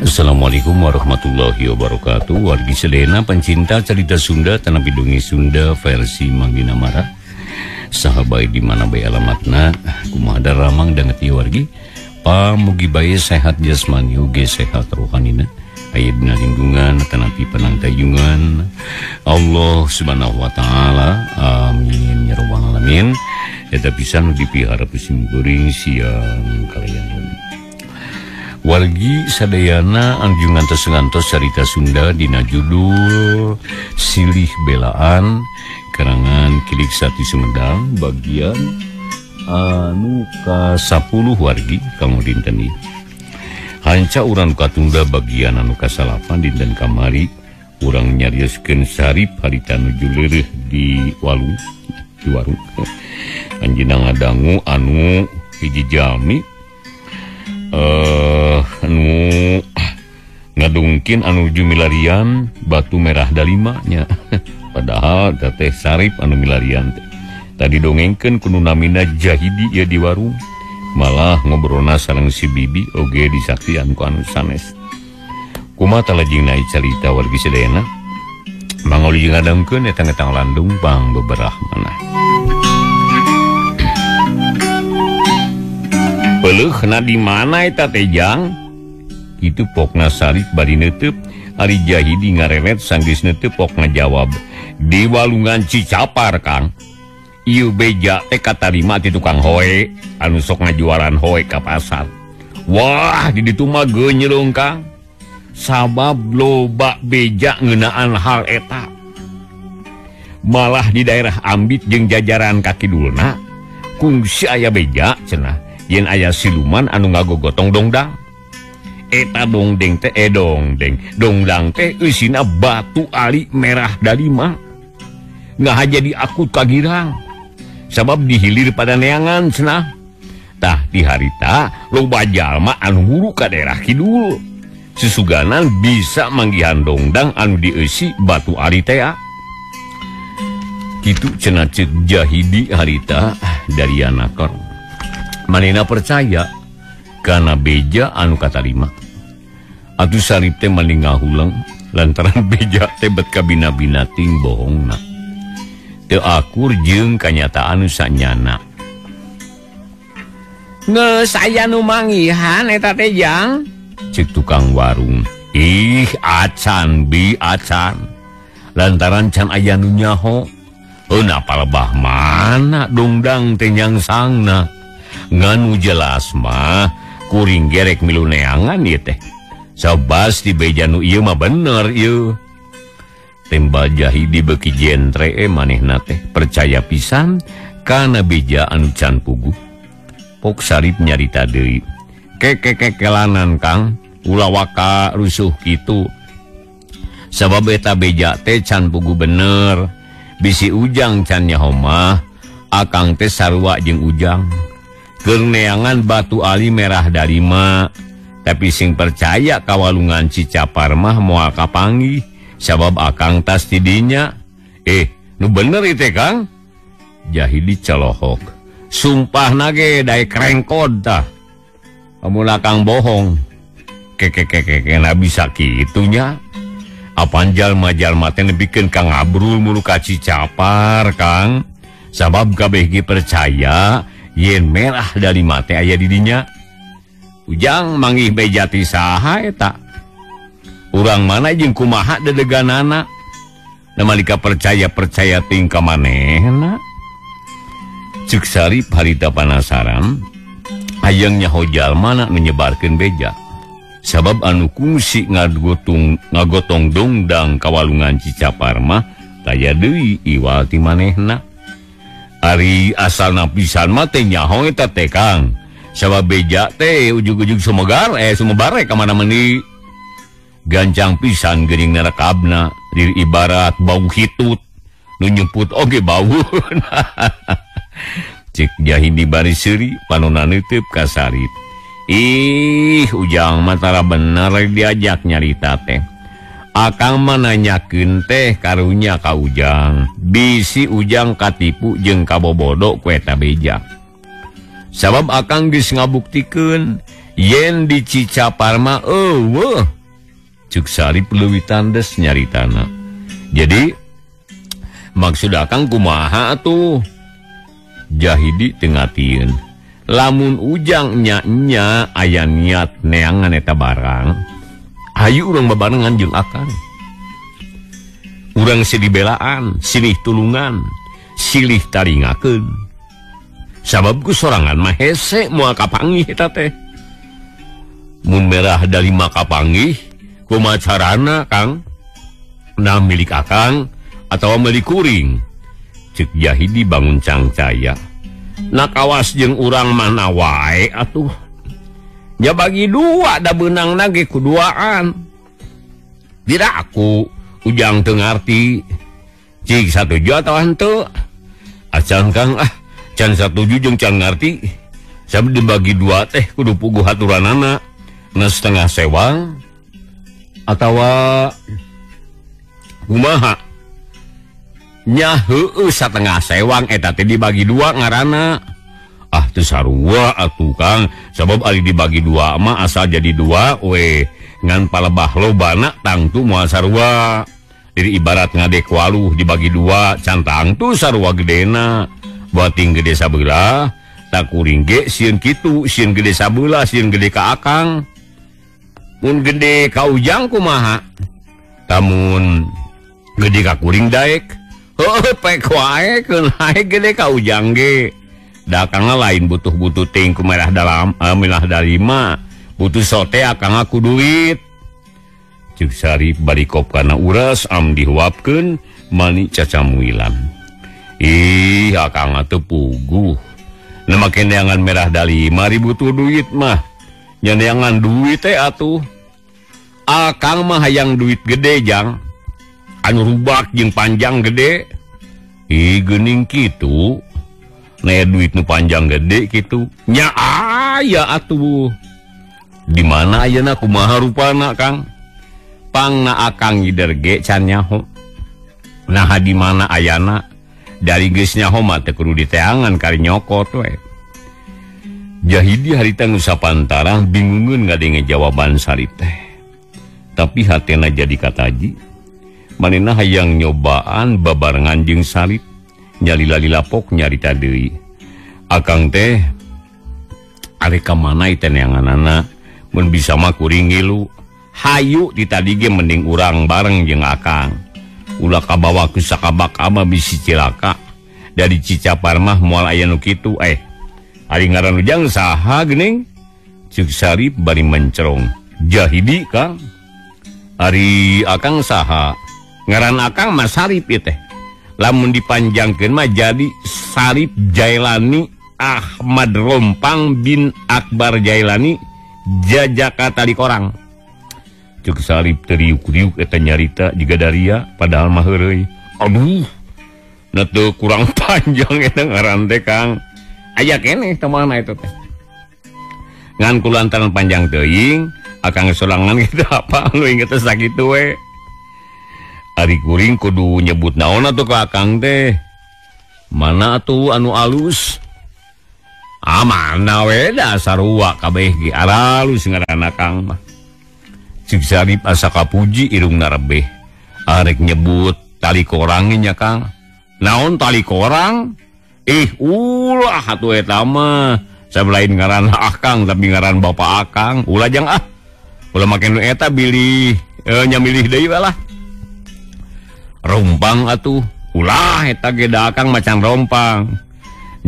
Assalamualaikum warahmatullahi wabarakatuh. Wargi sedena pencinta cerita Sunda tanah bidungi Sunda versi Manggina Mara. Sahabat di mana bae alamatna, kumaha ramang danget ieu wargi. Pamugi bae sehat jasmani uge sehat rohanina. Aya dina lingkungan tanapi penangtayungan Allah Subhanahu wa taala. Amin ya rabbal alamin. Eta pisan dipihara pusim goreng siang kalian. Wargi sadayana anjungan ngantos cerita Sunda dina judul Silih Belaan karangan Kilik Sati Sumedang bagian anu ka-10 wargi kanggo dinten ieu. Hanca urang katunda bagian anu ka-8 dinten kamari urang nyarioskeun sarip harita nuju leureuh di warung. Anjeunna ngadangu anu hiji jalmi anu ngadungkin anu uju milarian batu merah dalima nya padahal teh sarip anu milarian teh tadi dongengkeun ku namina Jahidi ya di warung malah ngobrolna sareng si bibi oge disaksian ku anu sanes kumaha talajengna carita wargi sedayana mangoli ngadangkeun eta ngetang landung pang beberah manah. Peleuh na di mana eta teh Jang? Itu pokna sarip bari neuteub ari Jahidi ngarelet sanggis neuteub pok ngajawab di walungan Cicapar Kang. Ieu beja teh katarima ti tukang hoe anu sok ngajualan hoe ka pasar. Wah di ditu mah geunyeulung Kang. Sabab loba beja ngeunaan hal eta. Malah di daerah Ambit jeung jajaran kaki dulna kungsi aya beja cenah. Yen aya siluman anu ngagogotong dongdang. Eta dongdeng teh dongdang teh eusina batu ali merah dalima. Ngaha jadi akut kagirang. Sabab dihilir pada neangan cenah. Tah di harita loba jalma anu huru ka daerah kidul. Susuganan bisa manggihan dongdang anu dieusi batu ali teh. Kitu cenah ceuk Jahidi harita dari anakor. Manena percaya karena beja anu katarima atuh sarip teh mending ngahulang lantaran beja teh bet kabina-bina ting bohongna teu akur jeung kanyataan nu sanyana. Geus aya nu manggihan eta teh Jang ceuk tukang warung. Ih acan bi acan lantaran can aya nu nyaho apal bah mana dongdang teh nyangsangna. Nganu jelas mah kuring gerek milu neangan ieu teh. Sabas di beja nu ieu mah bener ieu. Tembal Jahidi beuki jentre manehna teh percaya pisan kana beja anu can puguh. Pok sarip nyarita deui. Kekelanan Kang, ulah waka rusuh kitu. Sabab eta beja teh can puguh bener. Bisi Ujang can nyaho mah akang teh sarua jeung Ujang. Kerneangan batu ali merah dalima tapi sing percaya kawalungan Cicapar mah moal kapanggih sabab akang tas tidinya. Nu bener itu Kang. Jahidi celohok sumpah nage dae krengkod tah amun akang bohong kena bisa kitunya. Apan jalma-jalma teh nebikeun Kang ngabrul mulu ka Cicapar Kang sabab kabeh ge percaya yen merah dari mate aya didinya. Ujang manggih beja ti saha eta? Urang mana jeung kumaha dedeganana? Namalika percaya ting ka manehna. Ceuk sarip harita panasaran, hayang nyaho jalmana nu nyebarkeun beja. Sabab anu kungsi ngagotong dongdang kawalungan Cicapar mah taya deui iwal ti manehna. Ari asal napisan mah teh nyaho eta teh Kang. Sabab beja teh ujug-ujug sumebare ka mana meuni. Gancang pisan geuning nerekabna diri ibarat bau hitut nu nyemput oge bau. Cek Jahidi bari seuri panonna neuteub ka sarip. Ih Ujang mah tara bener diajak nyarita teh. Akang menanyakeun teh karunya ka Ujang. Bisi Ujang katipu jeung kabobodo ku eta beja. Sabab akang geus ngabuktikeun yen di Cicapar mah eueuh Cuk Sarip leuwih tandes nyaritana. Jadi maksud akang kumaha atuh? Jahidi tengatieun. Lamun ujang nya aya niat neangan eta barang, hayu urang babarengan jeung akang. Urang sidibelaan, silih tulungan, silih taringakeun. Sabab ku sorangan mah hese moal kapanggih eta teh. Mun merah dari maka panggih, kumaha carana Kang? Nah milik akang atau milik kuring? Cek Jahidi bangun cangcaya. Nak awas jeung urang mana wae atuh. Ya bagi dua da beunang nage kuduaan. Tidak aku ujang teu ngarti. Cik satuju atawa henteu? Acan Kang can satuju jeung can ngarti. Sabab dibagi dua teh kudu puguh haturanana. Na setengah sewang atawa kumaha? Nya heueuh satengah sewang eta teh dibagi dua ngaranna. Teu sarua atuh Kang, sabab ari dibagi dua mah asal jadi dua we ngan palebah lobana tangtu moal sarua. Jadi ibarat ngadek waluh dibagi dua can tangtu sarua gedena. Buating gede sabeula, tak kuring ge sieun kitu, sieun gede sabeula, sieun gede ka akang. Mun gede ka ujang kumaha? Tamun gede ka kuring daek. Pek wae keun hae gede ka ujang ge. Da akang lain butuh-butuh ting ku merah dalam milah dalima. Butuh sote akang aku duit. Cuk Sarip balikop kana uras am dihuapkeun mani cacamuilan. Ih akang teu puguh. Na make neangan merah dalima butuh duit mah. Nya neangan duit teh atuh. Akang mah hayang duit gede jang. Anu rubak jeung panjang gede. Geuning kitu. Aya duit nu panjang gede kitu. Nya aya atuh. Di mana ayeuna kumaha rupana Kang? Pangna akang ngider ge can nyaho. Nah di mana ayana? Dari geus nyaho mah teu kudu diteangan kari nyokot we. Jahidi harita nu sapantarah bingungeun ngadenge jawaban Sarip teh. Tapi hatena jadi kataji. Manehna hayang nyobaan babarengan jeung Sarip nyalila-lilapok nyarita deui. Akang teh ari ka mana teh neanganana mun bisa mah kuring ngilu. Hayu di tadi ge mending urang bareng jeung akang. Ulah kabawa ku sakabak ama bisi cilaka. Dari Cicapar mah moal aya nu kitu. Ari ngaran ujang saha geuning? Cuk Sarip bari mencerong. Jahidi Kang. Ari akang saha? Ngaran akang mah Sarip ieu teh. Lamun dipanjangkeun mah jadi Sarip Jailani Ahmad Rompang bin Akbar Jailani Jajaka Talikorang. Cuk Sarip teriuk-riuk eta nyarita jiga daria padahal mah heureuy. Aduh. Na teu kurang panjang eta ngaran teh Kang. Aya keneh teh mana eta teh. Ngan kulantaran panjang teuing akang sorangan kita apa lu inget sakitu we. Ari kuring kudu nyebut naon atuh ka akang teh? Mana atuh anu alus? Mana we da sarua kabeh ge alus ngaran akang mah. Cuk Sarip asa kapuji irungna rebeh. Arek nyebut Talikorang nya Kang. Naon Talikorang? Ulah atuh eta mah. Sabelain ngaran akang tapi ngaran bapak akang. Ulah jang ulah make nu eta bilih nya milih deui lah. Rompang atuh. Ulah eta ge da akang macan rompang.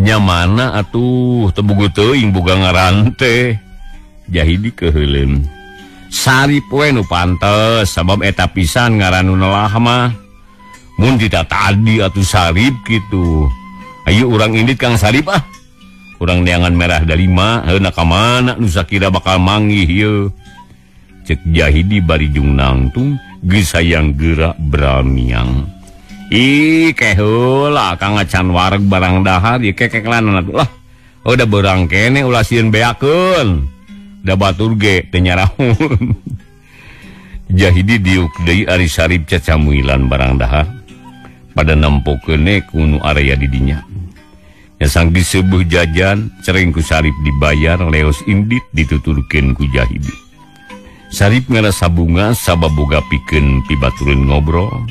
Nya mana atuh teu bugu teuing boga ngaran teh. Jahidi keheuleum. Sarip we nu pantes sabab eta pisan ngaran nu neulah mah. Mun tidak tadi atuh Sarip kitu. Ayo urang indit Kang Sarip Urang neangan merah dalima heuna ka mana nu sakira bakal manggih ieu. Cek Jahidi bari jung nangtung geus hayang geura bramiang. Heula Kang acan wareg barang dahar ieu kekeklan atuh lah. Udah beurang kene ulah sieun beakeun. Da batur ge teu nyarahun. Jahidi diuk deui ari Sarip cacamuilan barang dahar. Pada nempokeun kunu area di dinya. Nya sang diseubuh jajan cereng ku Sarip dibayar leos indit dituturkeun ku Jahidi. Sarip ngerasa bunga sabab boga pikeun pibatureun ngobrol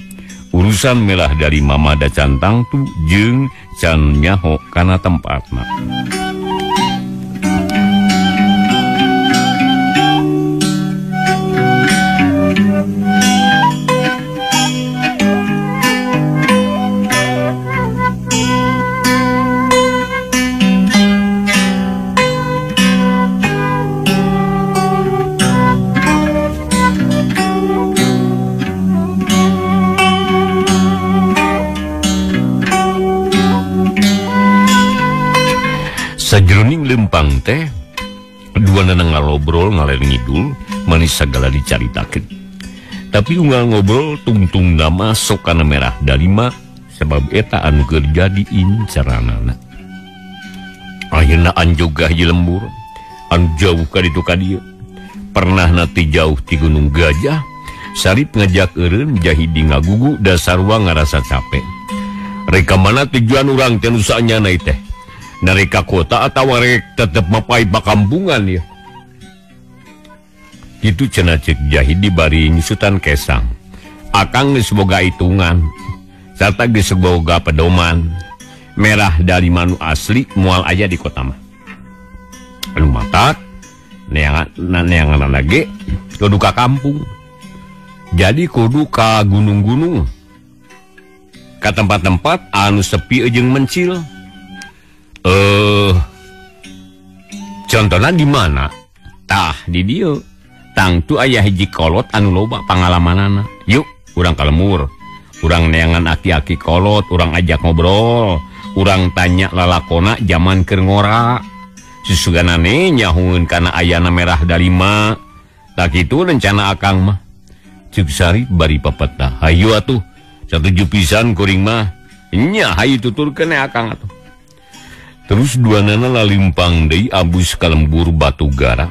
urusan melah dari mama da cantang tu jeung can nyaho kana tempatna. Sajroning lempang teh duana ngalobrol ngaler ngidul manis sagala dicaritakeun. Tapi unggal ngobrol tungtung nama sok kana merah dalima sebab eta anu keur jadi incaranana. Ayeuna anjogah ieu lembur anu jauh ka ditu ka dieu. Pernah nanti jauh ti Gunung Gajah, Sarip ngajak eureun Jahidi ngagugu da sarua ngarasa capek. Reka mana tujuan urang teh nu saanyana teh? Nareka kota atau rek tetep mapai pakampungan ya. Itu cenah cek Jahidi bari nyusutan kesang. Akang geus boga hitungan sarta geus boga pedoman. Merah dari manu asli moal aya di kota mah. Anu matak neangan lagi kudu ka kampung. Jadi kudu ka gunung-gunung. Ka tempat-tempat anu sepi jeung mencil. Contohnya di mana? Tah di dieu. Tang tu aya hiji kolot anu loba pangalamanana. Yuk, urang kalemur. Urang neangan aki-aki kolot, urang ajak ngobrol, urang tanya lalakona zaman keur ngora. Susuganane nyahueun kana ayana merah dalima. Tak kitu rencana akang mah. Cuk Sarip bari papeta. Hayu atuh. Satuju pisan kuring mah. Nya hayu tuturkeun akang atuh. Terus duanana lalimpang deui abus ka lembur batu gara.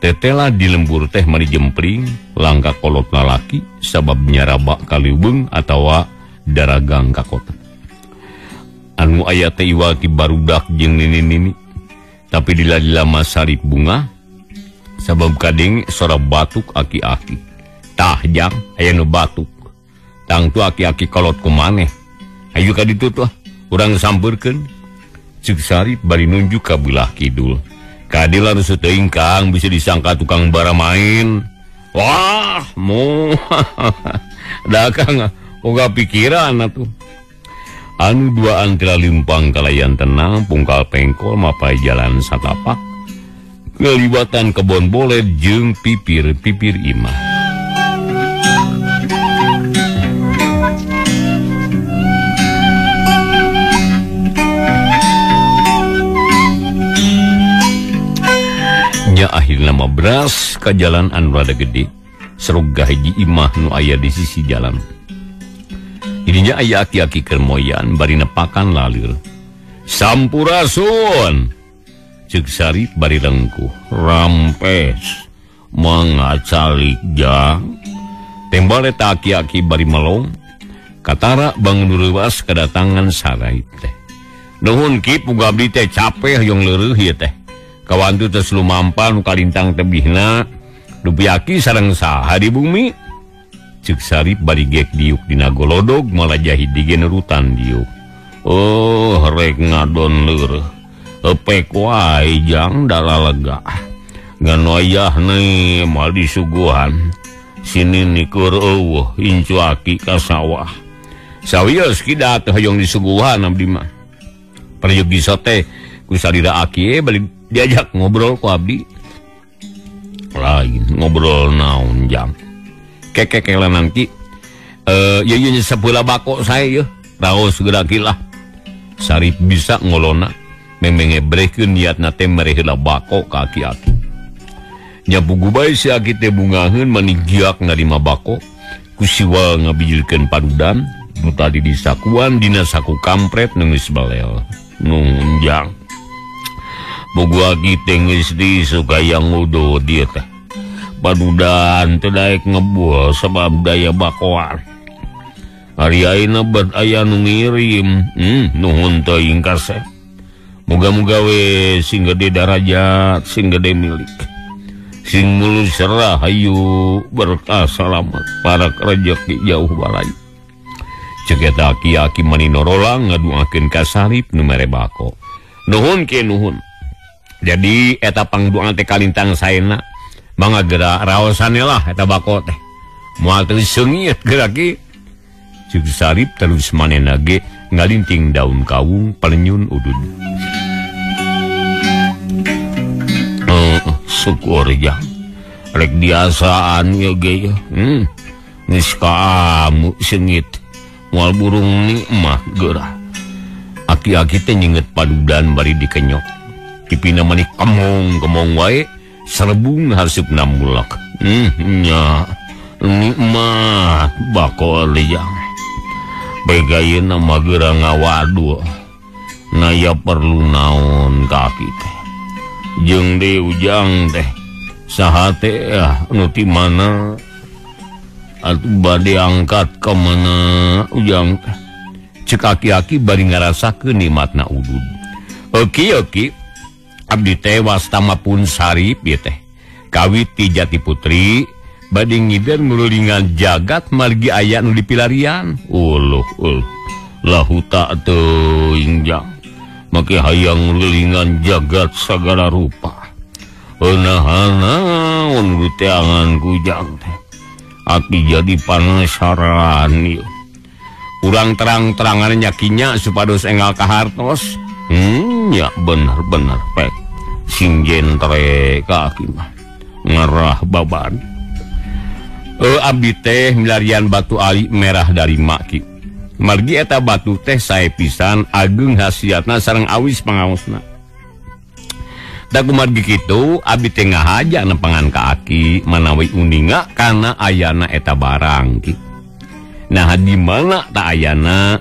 Tetela di lembur teh mari jempling langka kolot lalaki sabab nyaraba ka liubeung atawa daragang ka kota. Anu aya teh iwal ti barudak jeung nini-nini. Tapi dila-dila mah Sarip bunga sabab kadeng sora batuk aki-aki. Tah jang aya nu batuk. Tang tu aki-aki kolot kumaneh. Ayo ka ditu tuh urang sampeurkeun. Cuk Sarip bari nunjuk ka belah kidul. Kadilan teuing Kang bisa disangka tukang bara main. Wah, moh. Da Kang boga pikiran atuh. Anu duaan tila limpang kalayan tenang pungkal pengkol mapai jalan satapak. Ngeliwatan kebon bolet jeung pipir-pipir imah. Akhirnya mah beras ke jalan anu rada gede serugah hiji imah nu aya di sisi jalan. Ininya aya aki-aki keur moyan bari nepakan lalir. Sampurasun. Cuk Sarip bari lengkuh. Rampes. Mangacalik jang. Tembal eta aki-aki bari melong. Katara bangun leuwas kedatangan Sarip teh. Nuhun Ki puga abdi teh capeh yang leureum ieu teh. Kawan tu tes lumampan kalintang tebihna dupiaki sareng saha di bumi. Cuk Sarip bari gek diuk dina golodog malah Jahidi ge nerutan diuk. Oh rek ngadon leureum epek wae jang dalalega ngan wayahna mal disuguhan sini nikur eueuh incu aki ka sawah sawios kida teh hoyong disuguhan abdi mah peryogi sote ku salira aki balik diajak ngobrol ku abdi lain ngobrol naon jang kekekelanan Ki ya ieu sapeula bako sae yeuh raos geura kilah Sarip bisa ngolona memang ngebrehkeun niatna teh mere heula bako ka aki-aki nya pugu bae si aki teh bungaheun manigiak narima bako ku siwa ngabijilkeun padudan nu tadi disakuan dina saku kampret nu geus balel nunjang pugu aki teh geus disukayang ngudo dieu teh padudan teh daek ngebual sabab daya bakoan hari ayeuna bad aya nu ngirim nuhun teuing kaseh muga-muga we sing gede darajat sing gede milik sing mulu serah hayu berkah selamat para rezeki jauh balai. Ceuk eta aki-aki maninorolang ngaduakeun ka Sarip nu mere bako. Nuhun ke nuhun. Jadi eta pangduaan teh kalintang saena mangga geura raosannya lah eta bako teh. Moal teu seungit geura ki. Ceuk Sarip terus manehna ge ngalinting daun kawung palenyun udud. Syukur ya. Rek biasaan ya ge ya. Geus kamu seungit. Moal burung ni mah geura. Aki-aki teh nyinget padudan bari dikenyok. Pipina mani kemong wae serebung harsupna mulak. Nya nikmat bako lejang. Begayeuna mah geura ngawadu. Naya perlu naon kaki teh. Jeung deui ujang teh saha teh anu ti mana atuh bade angkat ka mana ujang teh. Ceuk aki-aki bari ngarasakeun nikmatna udud. Oki abdi teh wastamapun Sarip ieu teh kawit ti Jatiputri bade ngider ngululingan jagat margi aya nu dipilarian. Lahuta teu injang make hayang ngululingan jagat sagala rupa. Eunahana mun teh angan kujang teh aki jadi panasaran ieu. Urang terang-terangan nyakinya supados enggal ka hartos. Ya bener pek sing jentre ka aki mah ngarah baban. Abdi teh milarian batu ali merah dari maki. Margi eta batu teh sae pisan ageung hasiatna sareng awis pangaosna. Da kumargi kitu abdi teh ngahaja nempangan ka aki manawi uninga kana ayana eta barang ki. Nah di mana tak ayana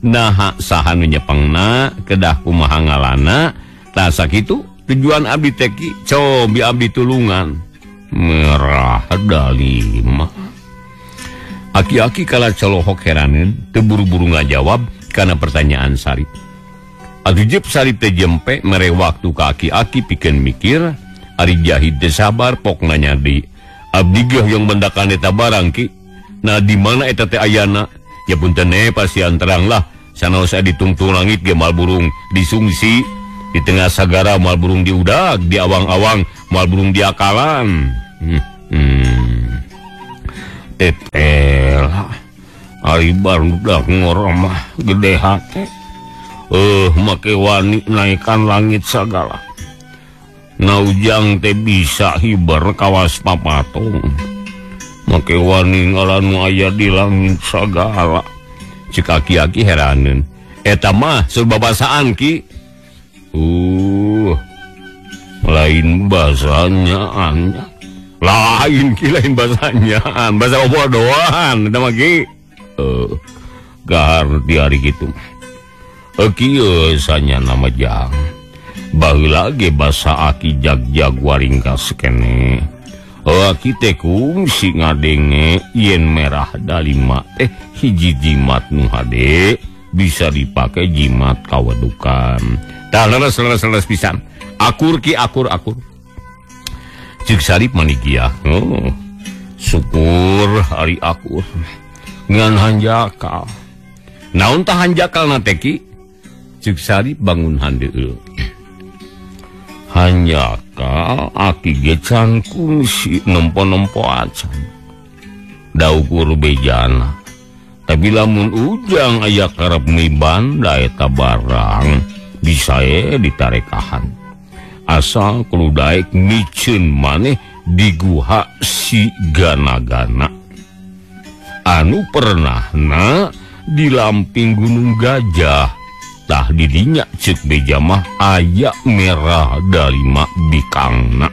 nah saha nu nyepengna kedah kumaha ngalana tah sakitu tujuan abdi teh ki cobi abdi tulungan merah dalima. Aki-aki kala colohok heraneun teu buru-buru ngajawab kana pertanyaan Sarip. Atuh jep Sarip teh jempe mere waktu ka aki-aki pikeun mikir ari Jahid teh sabar pok nanya di abdi ge yang mendakan eta barang ki. Nah di mana eta teh ayana? Ya punten pasian terang lah. Sanaos ditungtung langit ge mal burung disungsi, di tengah sagara mal burung diudag, di awang-awang mal burung diakalan. Tetel ari barudak ngoromah gede hate. Make wani naikkan langit sagala. Naujang teh bisa hiber kawas papatong. Make wani ngalanu aya di langit sagala. Cik aki-aki heraneun. Eta mah sebabasaan ki. Lain bahasanya anya. Lain bahasanya bahasa bodohan. Eta mah ki. Gahar di hari gitu. Kieu sanya nama jang. Baheula ge basa aki jag-jag waringkas kene. Aki teh kungsi ngadenge yen merah dalima teh hiji jimat nu hade bisa dipake jimat kawedukan. Tah leres pisan. Akur ki akur. Ceuk Sarip manigia. Syukur hari akur. Ngan hanjakal. Naon tah hanjakalna teh ki? Ceuk Sarip bangun handeul. Hanjakal aki ge can kungsi nempo-nempo acan. Da ukur bejana. Tapi lamun ujang aya karep miban da eta barang bisa ditarekahan. Asal kudu daek miceun maneh di guha si gana-gana. Anu pernahna di lamping Gunung Gajah. Tah didinya ceuk beja mah aya merah dalima bikangna.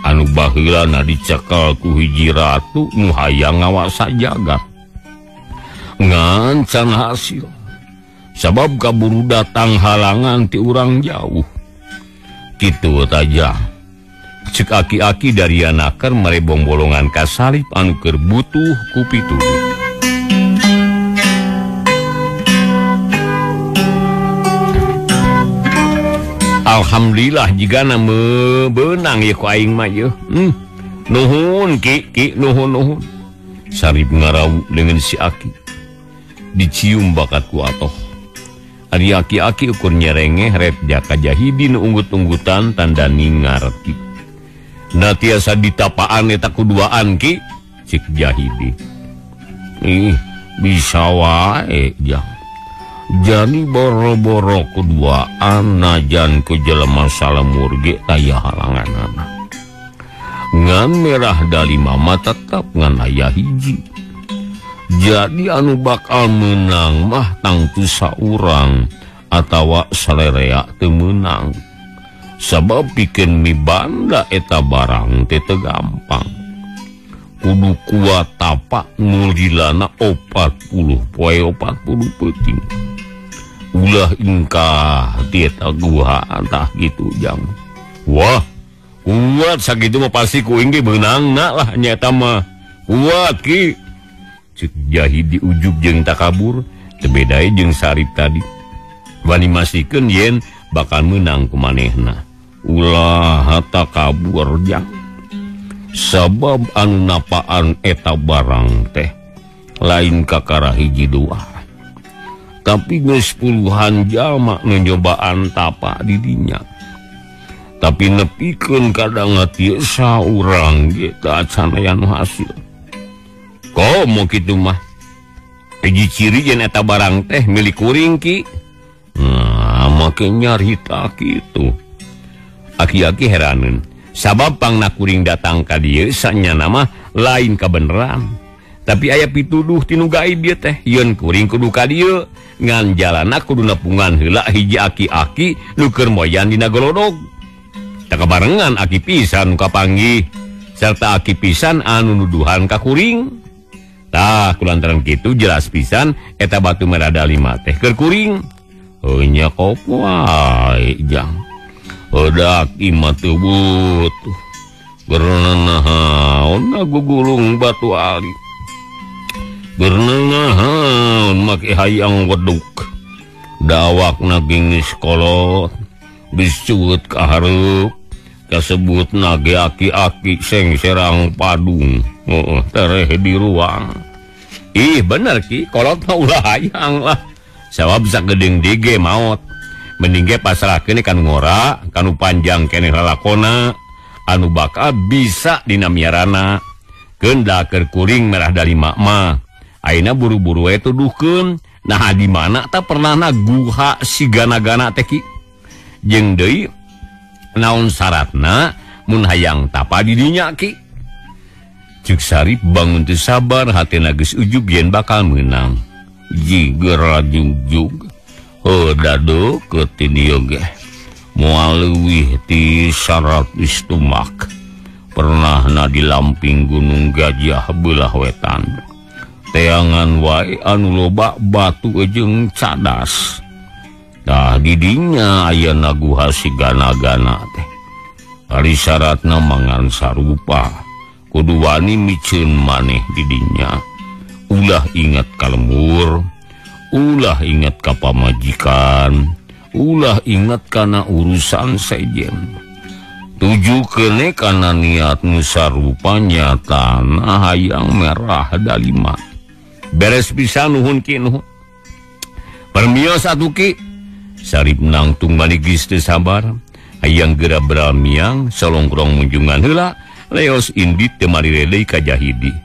Anu baheulana dicekel ku hiji ratu nu hayang ngawasa jagat. Ngan can hasil. Sabab kaburu datang halangan ti urang jauh. Kitu taja. Ceuk aki-aki dari anaker merebong bolongan ka Sarip anu keur butuh ku pituduh. Alhamdulillah jika nama benang ya ku aing mah ya. Nuhun ki nuhun. Sarip ngarau dengan si Aki. Dicium bakat ku atoh. Ari aki-aki ukur nyerengeh red jaka Jahidi nu unggut-unggutan tandani ngarti. Na tiasa ditapaan eta kuduaan ki cik Jahidi. Bisa wae jang. Jani boro-boro kuduaan najan ku jelema salamur ge aya halanganana. Ngan merah dalima mah tetap ngan aya hiji. Jadi anu bakal menang mah tangtu saurang atawa salerea teu meunang. Sabab pikeun mibanda eta barang teh teu gampang. Kudu kuat tapak mulilana 40 poe 40 peuting. Ulah ingkah ti eta guha tah gitu jang. Wah, kuat sakitu mah pasti ku ingge beunangna lah nya eta mah. Kuat ki. Cik Jahidi ujug jeung takabur teu bedae jeung Sarip tadi. Wani masikeun yen bakal menang ku manehna. Ulah takabur jang. Sabab anu napaan eta barang teh lain kakara hiji dua. Tapi geus puluhan jalma nu nyobaan tapak di dinya. Tapi nepikeun kadang tiasa urang ge teu acan aya nu hasil. Komo kitu mah. Hiji ciri yen eta barang teh milik kuring ki. Nah, make nyarita kitu. Aki-aki heraneun. Sabab pangna kuring datang ka dieu sanyana mah lain kabeneran. Tapi aya pituduh tinu gaib ieu teh. Yen kuring kudu ka dieu ngan jalana kudu nepungan heula hiji aki-aki nu keur moyan dina golodog. Tak kabarengan aki pisan nu kapanggih sarta aki pisan anu nuduhan ka kuring. Tah kulantaran kitu jelas pisan eta batu merah dalima teh keur kuring. Heunya kop wae jang. Odak imah teu butuh. Berenanahaon gugulung batu ali. Berenanahaon make hayang weduk. Dawakna gingis kolot. Biscuit kahareup. Kasebut nage aki-aki seng serang padung. Tereh di ruang. Ih bener ki kolot mah ulah hayang lah. Sabab sagedeng dige maot. Mending ge pasrahkeun kan ngora kanu panjang keneh lalakona anu bakal bisa dina miarana. Keunda keur kuring merah dalima mah. Ayeuna buru-buru we tuduhkeun. Nah di mana tak pernahna guha si gana-gana teh ki. Jeung deui naon syaratna mun hayang tapa di dinya ki. Cuk Sarip bangun teu sabar hatena geus ujug yen bakal meunang. Jiger jugjug. Dado ke tidieu ge moal leuwih ti 100 tumak. Pernahna di lamping Gunung Gajah beulah wetan. Teangan wae anu loba batu jeung cadas. Tah di dinya aya naguha si gana-gana teh. Ari syaratna mangan sarupa. Kudu wani miceun maneh di dinya. Ulah ingat ka lembur. Ulah ingat ka pamajikan. Ulah ingat kana urusan sejen. Tuju kene kana niat nu sarupa nyatana hayang merah dalima. Beres pisan nuhun ki nuhun. Permios atuh ki. Sarip nangtung manigis teu sabar. Hayang geura beramiang salongkrong munjungan heula. Leos indit teu mari relei ka Jahidi.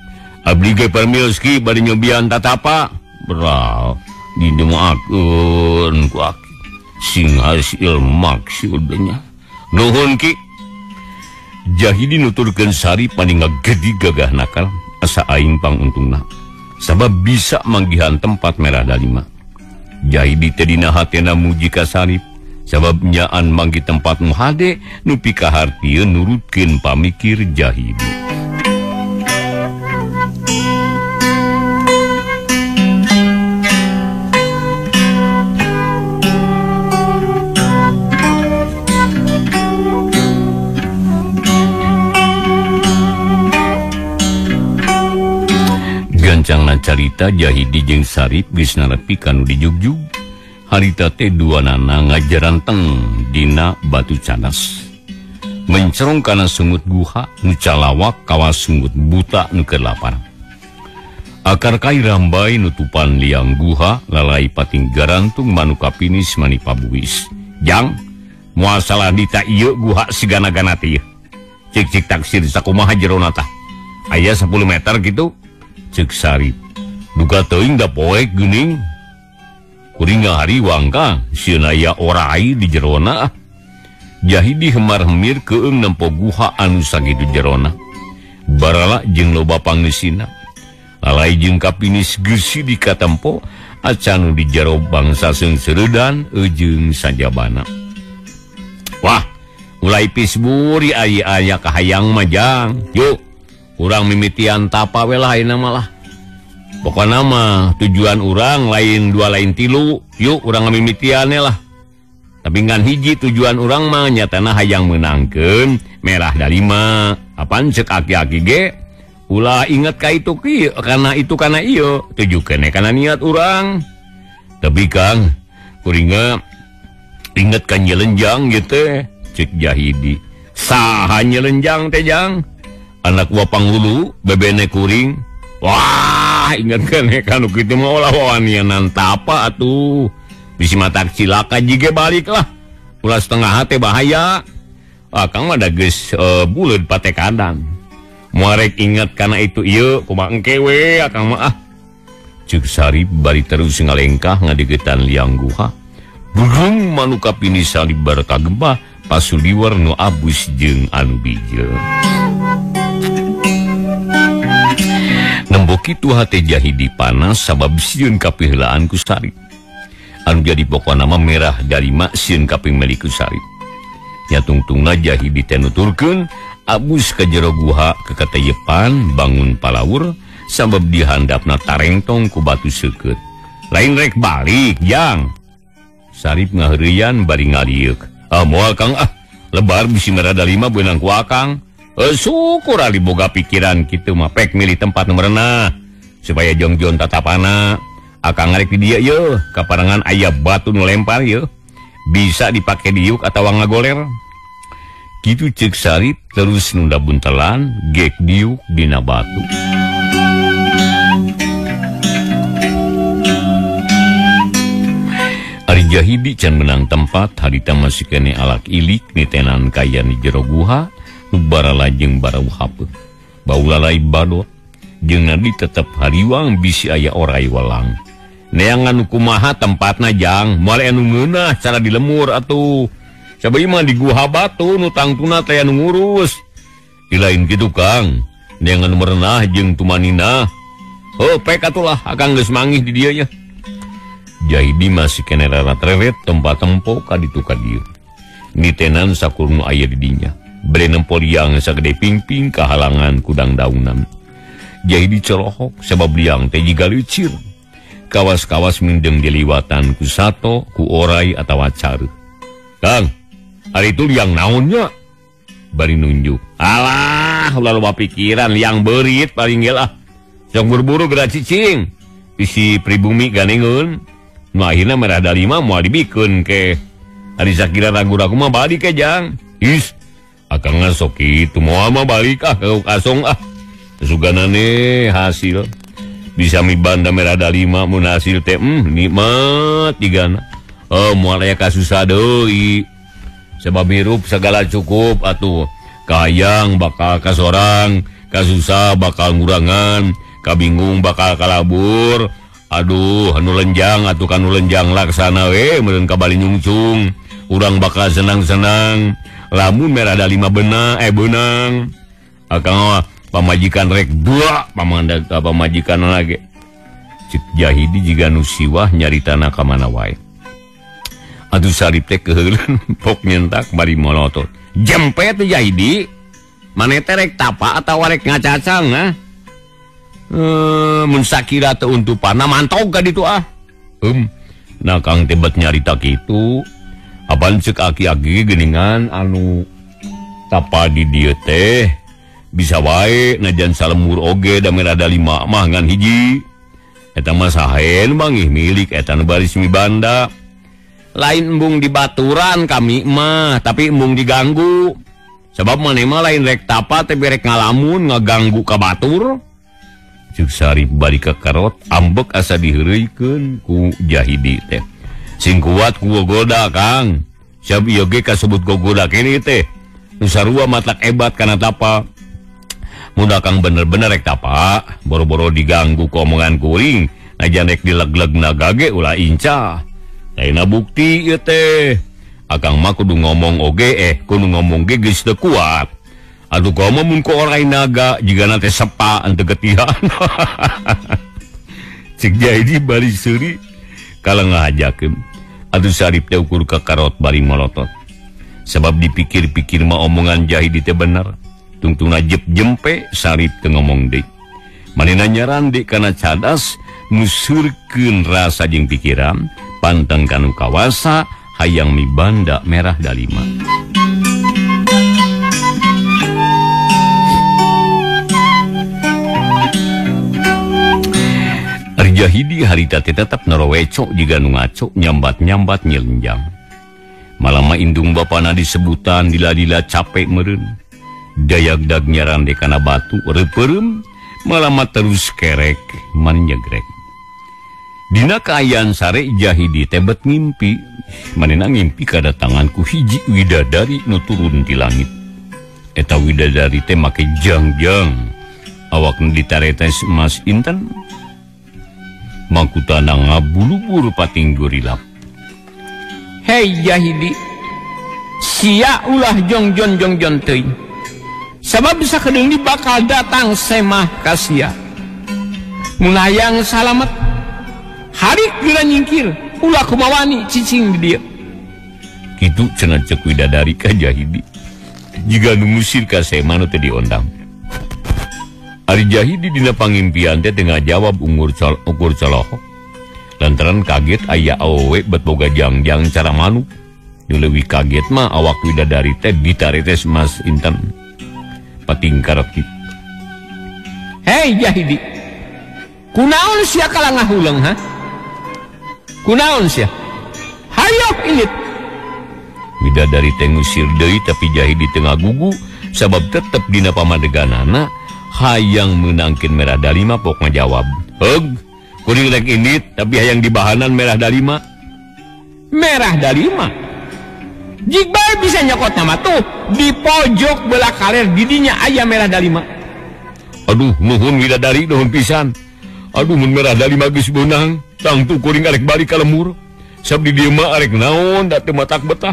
Abdi ge permios ki bari nyobian tatapa. Beral. Dinemakeun ku aki sing hasil maksudnya nuhun ki. Jahidi nuturkeun Sarip paninga gedi gagah nakal asa aing panguntungna sabab bisa manggihan tempat merah dalima. Jahidi teh dina hatena muji ka Sarip sabab nyaan manggi tempat nu hade nu pikahartieun nurutkeun pamikir Jahidi. Gancangna carita Jahidi jeung Sarip geus narepi kanu di jugjug. harita teh duanana ngajaran teng dina batu cadas. Mencerong kana sungut guha nu calawak kawas sungut buta nu keur lapar. Akar kai rambai nutupan liang guha lalai pating garantung manuka pinis mani pabuis. Jang, moal salah dita ieu guha sigana-gana teh. Cik taksir sakumaha jerona tah. Aya 10 meter gitu. Cek Sarip. Duka teuing da poek geuning. Kuring ngahariwang ka sieun aya orai di jerona. Jahidi hemar-hemir keung nempo guha anu sagitu jerona. Barala jeung loba pangeusina. Lalai jeung kapinis geusi di katempo acan di jero bangsa seungseuredan jeung sajabana. Wah, mulai pisburi aya kahayang majang. Yuk, urang mimitian tapa we lain malah. Pokona mah tujuan urang lain 2 lain 3. Yuk urang mimitiannya lah. Tapi ngan hiji tujuan urang mah nyatana hayang menangkeun merah dalima. Apaan cek aki-aki ge? Ulah inget ka itu kieu kana itu kana ieu. Tujukeun kana niat urang. Tapi Kang, kuringa inget ka nyelenjang gitu. Cek Jahidi. Saha nyelenjang teh Jang? Anak wapang hulu bebene kuring. Wah, inget kan kitu mah ulah wawanianan tapa atuh. Bisi matak cilaka jige balik lah. Ulah setengah teh bahaya. Kang mah da geus buleud patekadan. Muarek inget kana itu ieu kumaha engke we akang mah ah. Ceuk Sarip bari terus ngalengkah ngadegetan liang guha. Burung manuka pinis salib bar kagempah pasuliwar nu abus jeung anu bijil. Nembok kitu hate Jahidi panas sabab sieun kapiheulaan ku Sarip. Anu jadi pokona mah merah dari mak sieun kaping meli ku Sarip. Nya tungtungna Jahidi teh nuturkeun abus ka jero guha kekatayepan bangun palaur sabab dihandapna tarengtong ku batu seukeut. Lain rek balik Jang. Sarip ngaheureuyan bari ngalieuk. Moal Kang lebar bisi merada 5 beunang ku akang. Syukur ali boga pikiran kitu mah pek milih tempat nu merenah supaya jongjon tatapana. Akang ngarek di dieu yeuh kaparangan aya batu nu lempar yeuh bisa dipake diuk atawa ngagoler. Kitu ceuk Sarip terus nunda buntelan gek diuk dina batu. Ari Jahidi can menang tempat harita masih kene alak ilik nitenan kaya ni jero guha nu barala jeung barau hapeuh. Baulalai badot jeung nadi tetep hariwang bisi aya orai walang. Neangan kumaha tempatna Jang, moal anu ngeunah cara dilemur atuh. Sabari mah di guha batu nu tangtuna teh anu ngurus. Ilain kitu Kang, neangan merenah jeung tumanina. Pek atulah akang geus manggih di dieu nya. Jahidi masih kene rarat-reret tempat tempo ka ditu ka dieu. Nitenan sakur nu aya di dinya. Bere nempo liang sagede pingping kahalangan kudang daunan. Jahidi celohok sabab liang teh jiga leucir. Kawas-kawas mindeng diliwatan ku sato, ku orai atawa careuh. Kang, hari itu liang naonnya? Bari nunjuk. Alah, ulah loba pikiran liang beurit paling ge lah. Sok buru-buru geura cicing. Isi pribumi ganengeun. Nu akhirna merah da 5 moal dibikeun ke. Ari sakira ragu-ragu mah balik ke Jang. Is, akang sok kitu moal mah balik kasong Suganane hasil. Bisa mi banda merah da 5 mun hasil teh nikmat digana. Moal aya kasusah deui. Sebab hirup segala cukup atuh. Kahayang bakal kasorang, kasusah bakal ngurangan, kabingung bakal kalabur. Aduh, anu lenjang atuh kanu lenjang laksana we meureun ka bali nyungcung. Urang bakal senang-senang. Lamun merah da 5 benang. Akang pamajikan rek 2 pamajikan lagi. Cik Jahidi jiga nu siwah nyaritana ka mana wae. Atuh Sarip teh keheuleun pok nyentak bari molotot. Jempe tuh Jahidi. Mane teh rek tapa atawa rek ngacacang mun sakira teu untupana mantog ka ditu Nah Kang teh bet nyarita kitu. Apaan ceuk aki-aki geuningan anu tapa di dieu teh bisa wae najan salemur oge da merah da 5 mah ngan hiji. Eta mah sahen mangih milik eta nu baris mi banda. lain embung di baturan kami mah tapi embung diganggu sebab maneh mah lain rek tapa tapi rek ngalamun ngaganggu ka batur. Cuk Sarip balik ke Karot ambek asa diheureuikeun ku Jahidi teh. Sing kuat ku gogoda Kang. Siap ieu ge kasebut gogoda kene teh. Nu sarua matak ebat kana tapa. Mudah Kang bener-bener rek tapa, boro-boro diganggu ku omongan kuring, najan rek dileg-leg nagage ulah inca. Lainna bukti ieu teh. Akang mah kudu ngomong oge kudu ngomong ge geus teu kuat. Aduh komo mun ko orang naga jika nanti sepa ante getihan. Cik Jahidi bari seuri kalau ngajakeun. Aduh Sarip teh ukur ke Karot bari molotot. Sebab dipikir-pikir mah omongan Jahidi teh bener. Tungtungna jempe Sarip teh ngomong deui. Manehna nyaran deui kana cadas nusurkeun rasa jeung pikiran panteng kanu kawasa hayang mibanda merah dalima. Jahidi harita tetap narowecok jika nu ngaco nyambat-nyambat nyelenjang. Malama indung bapana disebutan dila-dila capek meren. Dayagdag nyaran dekana batu reperem malama terus kerek man nyegrek. Dina kaayaan sare Jahidi tebet ngimpi. Manena ngimpi kadatanganku hiji widadari nu turun di langit. Eta widadari teh make jangjang. Awak nu ditaretes emas inten. Makutana ngabulubur pating gurilap. Hei Jahidi, sia ulah jongjon teuing. Sabab bisa kedeung bakal datang semah ka sia. Munayang salamet, harik geura nyingkir, ulah kumawani cicing di dieu. Kitu cenah ceuk widadari ka Jahidi. Jiga nu musir ka semah nu teu diondang. Ari Jahidi dina pangimpian teh tengah jawab ukur coloho. Lantaran kaget aya awewe bet boga jangjang cara manuk. Nu leuwih kaget mah awak widadari teh ditaretes mas inten. Pating Karot kitu. Hei Jahidi. Kunaon sia kalang ngahuleung ha? Kunaon sia? Hayo ilit. Widadari teh ngusir deui tapi Jahidi teu ngagugu sabab tetep dina pamadeganana hayang menangkin merah dalima pok ngajawab. Heug, kuring rek indit tapi hayang dibahanan merah dalima. Merah dalima? Jigbal bisa nyokot nama tuh di pojok belah kaler didinya aya merah dalima. Aduh, nuhun widadari nuhun pisan. Aduh mun merah dalima geus beunang, tangtu kuring arek balik ka lemur. Sabdi dieu mah arek naon da teu matak betah.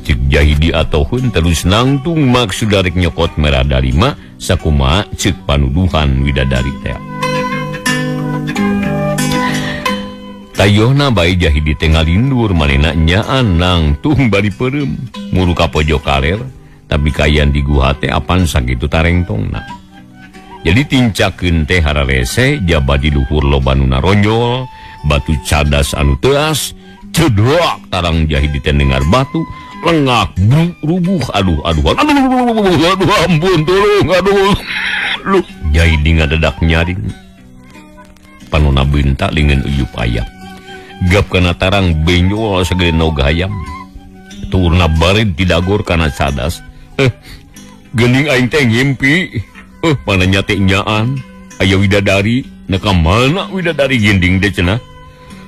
Cik Jahidi atohun terus nangtung maksud arek nyokot merah dalima sakumaha ceuk panuduhan widadari teh. Tayohna bae Jahidi teh ngalindur manehna nyaan nangtung bari peureum muru ka pojok kaler tapi kayan di guha teh apan sakitu tarengtongna. Jadi tincakeun teh hararese jaba di luhur loba nu naronyol batu cadas anu teuas cedrak tarang Jahidi teh dengar batu lengak rubuh aduh ampun tolong aduh lu Jahidi ngadadak nyaring panona bentak lingan uyup ayam gap kana tarang benjol segede noga ayam turna barid didagor kana cadas gening aing teh ngimpi mana nyate nyaan aya widadari neka mana widadari gending deh cenah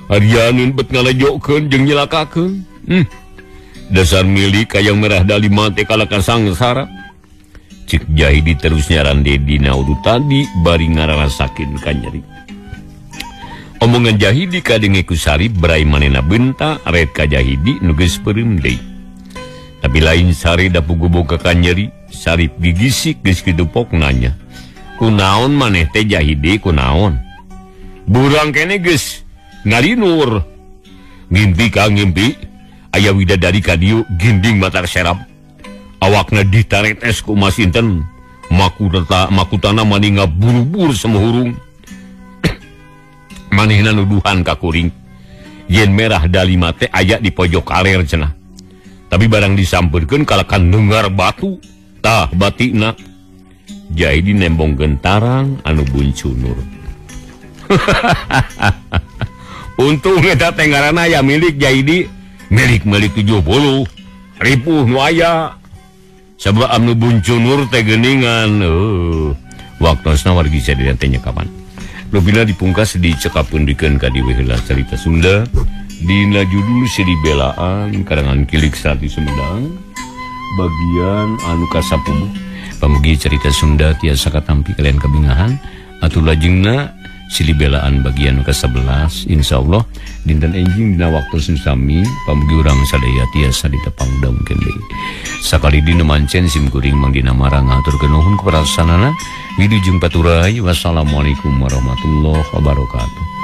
harianeun bet ngalajokeun jeung nyelakakeun dasar milik hayang merah dalima teh kalaka sangsara. Cik Jahidi terus nyaran dina udu tadi bari ngararasakeun ka nyeri. Omongan Jahidi kadenge ku Sarip berai manehna benta aret ka Jahidi nu geus peureum deui. Tapi lain sare da puguboga ka nyeri, Sarip gigisik geus kidupok nanya. Kunaon maneh teh Jahidi kunaon? Burang kene geus ngalinur. Ngimpi ka ngimpi. Aya widadari ka dieu ginding matar serap. Awakna ditaretes ku mas inten. Makutana mani ngaburu-buru semuhurung. Manehna nuduhan ka kuring. Yen merah dalima teh aya di pojok kaler cenah. Tapi barang disampeurkeun kalakan dengar batu. Tah batina. Jahidi nembongkeun tarang anu buncunur. Untung eta teh ngaranna aya milik Jahidi. milik-milik 70 ripuh nu aya sabab anu buncunur teh geuningan waktosna wargi sadaya teh kapan bila dipungkas dicekapeun dikeun ka dieu heula carita Sunda dina judul Silih Belaan karangan Kilik Sati Sumedang bagian anu ka-10 pamugi carita Sunda tiasa katampi kalian kabingahan atuh lajengna Silih Belaan bagian ke-11 insyaallah dinten enjing dina waktu sami pamugi urang sadaya tiasa ditepang daungkeun deui sakali dina mancen sim kuring mangdina marang ngaturkeun nuhun kepada sanana wilujeng paturai wassalamualaikum warahmatullahi wabarakatuh.